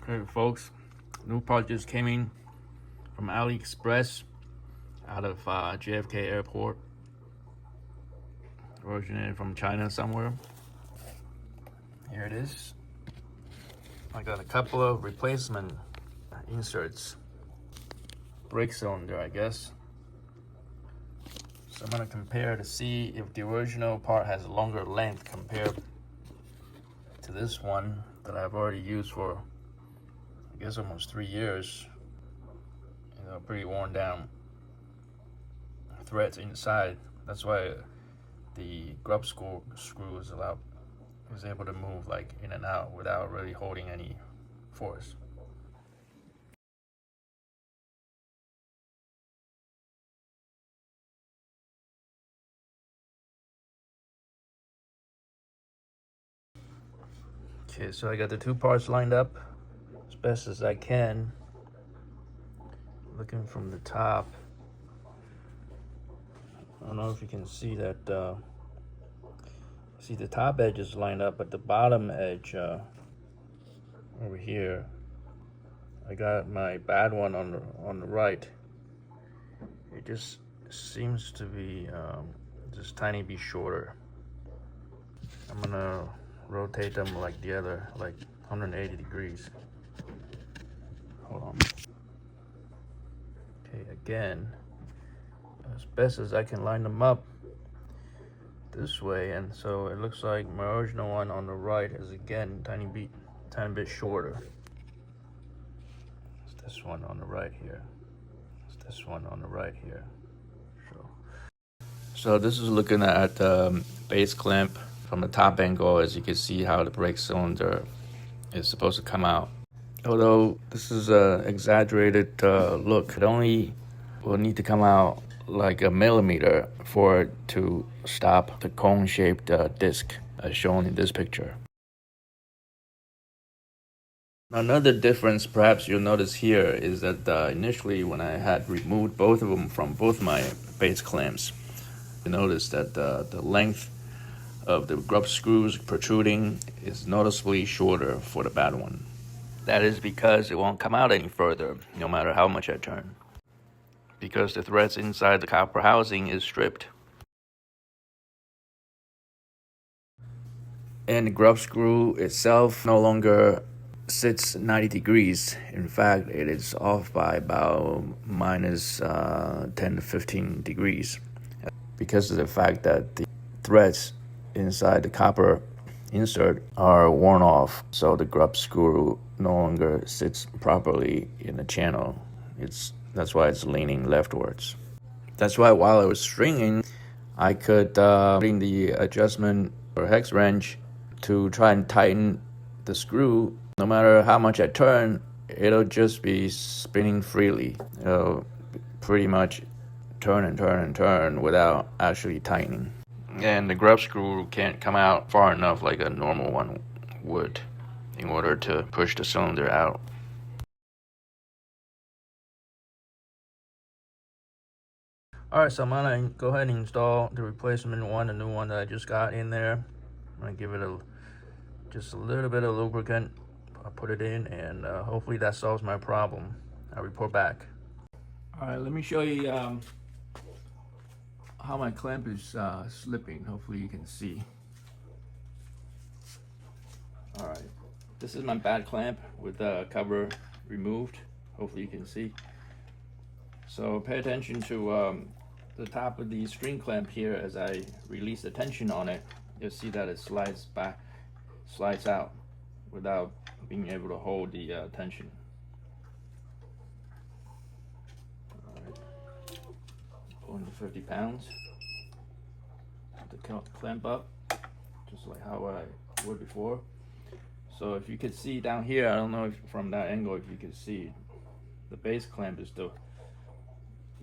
Hey folks, new part just came in from AliExpress out of JFK Airport. Originated from China somewhere. Here it is. I got a couple of replacement inserts. Brake cylinder, I guess. So I'm gonna compare to see if the original part has a longer length compared to this one that I've already used for, I guess, almost 3 years. You know, pretty worn down threads inside. That's why the grub screw was able to move like in and out without really holding any force. Okay, so I got the two parts lined up as best as I can. Looking from the top, I don't know if you can see that. See, the top edge is lined up, but the bottom edge over here, I got my bad one on the right. It just seems to be just tiny bit shorter. I'm gonna rotate them like the other, like 180 degrees. Hold on. Okay, again, as best as I can line them up this way, and so it looks like my original one on the right is again tiny bit shorter. It's this one on the right here. It's this one on the right here. So this is looking at the base clamp from the top angle. As you can see how the brake cylinder is supposed to come out. Although this is a exaggerated look, it only will need to come out like a millimeter for it to stop the cone-shaped disc as shown in this picture. Another difference perhaps you'll notice here is that initially when I had removed both of them from both my base clamps, you notice that the length of the grub screws protruding is noticeably shorter for the bad one. That is because it won't come out any further, no matter how much I turn, because the threads inside the copper housing is stripped. And the grub screw itself no longer sits 90 degrees. In fact, it is off by about minus 10 to 15 degrees because of the fact that the threads inside the copper insert are worn off, so the grub screw no longer sits properly in the channel. That's why it's leaning leftwards. That's why while I was stringing, I could bring the adjustment or hex wrench to try and tighten the screw. No matter how much I turn, it'll just be spinning freely. It'll pretty much turn and turn and turn without actually tightening. And the grub screw can't come out far enough like a normal one would in order to push the cylinder out. Alright, so I'm gonna go ahead and install the replacement one, the new one that I just got in there. I'm gonna give it just a little bit of lubricant. I'll put it in, and hopefully that solves my problem. I'll report back. Alright, let me show you how my clamp is slipping. Hopefully you can see. Alright, this is my bad clamp with the cover removed. Hopefully you can see. So pay attention to the top of the string clamp here. As I release the tension on it, you'll see that it slides out without being able to hold the tension. Alright, pulling the 50 pounds. The clamp up, just like how I would before. So if you could see down here, I don't know if from that angle if you could see, the base clamp is the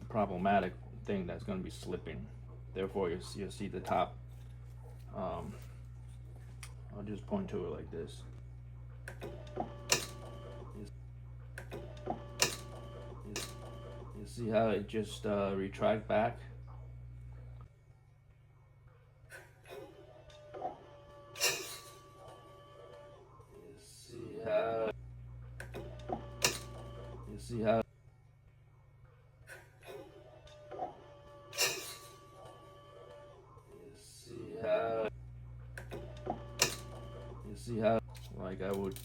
problematic thing that's going to be slipping. Therefore you'll see the top. I'll just point to it like this. You see how it just retract back? You see how see how you see how like I would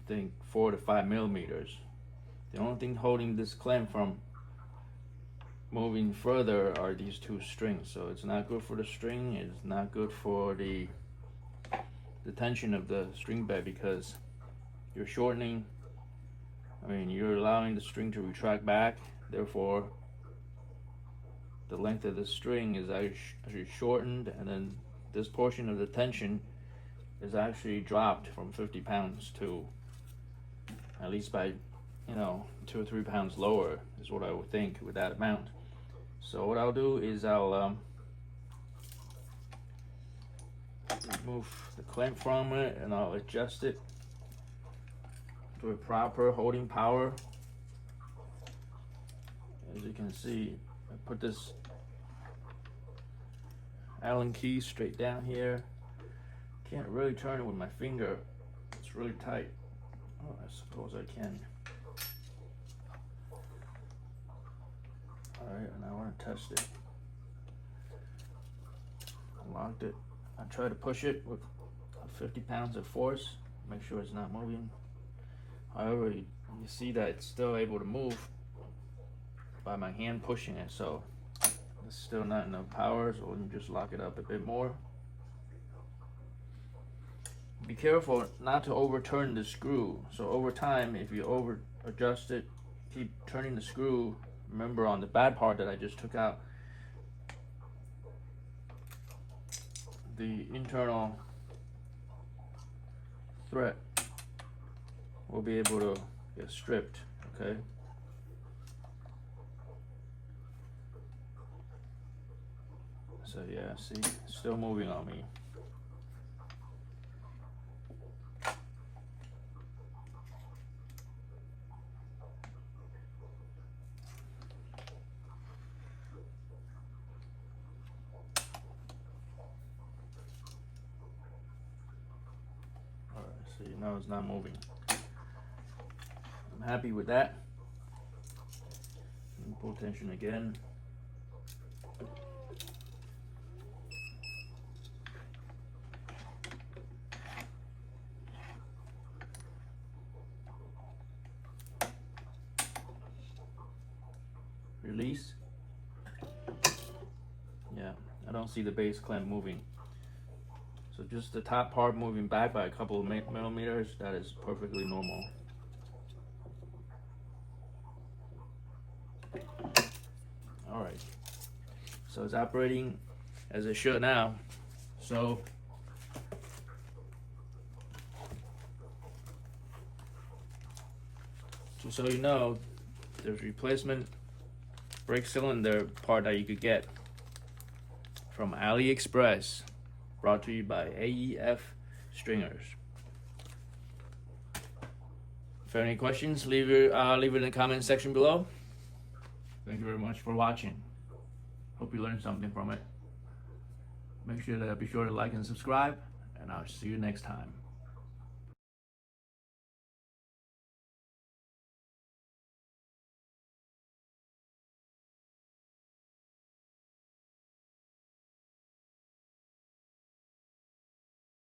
think 4 to 5 millimeters. The only thing holding this clamp from moving further are these two strings, so it's not good for the string, it's not good for the tension of the string bed, because you're shortening, you're allowing the string to retract back, therefore the length of the string is actually shortened, and then this portion of the tension is actually dropped from 50 pounds to at least by 2 or 3 pounds lower is what I would think with that amount. So what I'll do is I'll remove the clamp from it, and I'll adjust it to a proper holding power. As you can see, I put this Allen key straight down here. Can't really turn it with my finger, it's really tight. Oh, I suppose I can. Alright, and I want to test it. I locked it. I try to push it with 50 pounds of force, make sure it's not moving. However, you see that it's still able to move by my hand pushing it, so it's still not enough power, so let me just lock it up a bit more. Be careful not to overturn the screw. So over time, if you over adjust it, keep turning the screw. Remember, on the bad part that I just took out, the internal thread will be able to get stripped, okay? So yeah, see, it's still moving on me. So you know it's not moving. I'm happy with that. Pull tension again. Release. Yeah, I don't see the base clamp moving. So just the top part moving back by a couple of millimeters, that is perfectly normal. Alright, so it's operating as it should now. So just so you know, there's replacement brake cylinder part that you could get from AliExpress. Brought to you by AEF Stringers. If you have any questions, leave it in the comment section below. Thank you very much for watching. Hope you learned something from it. Be sure to like and subscribe, and I'll see you next time.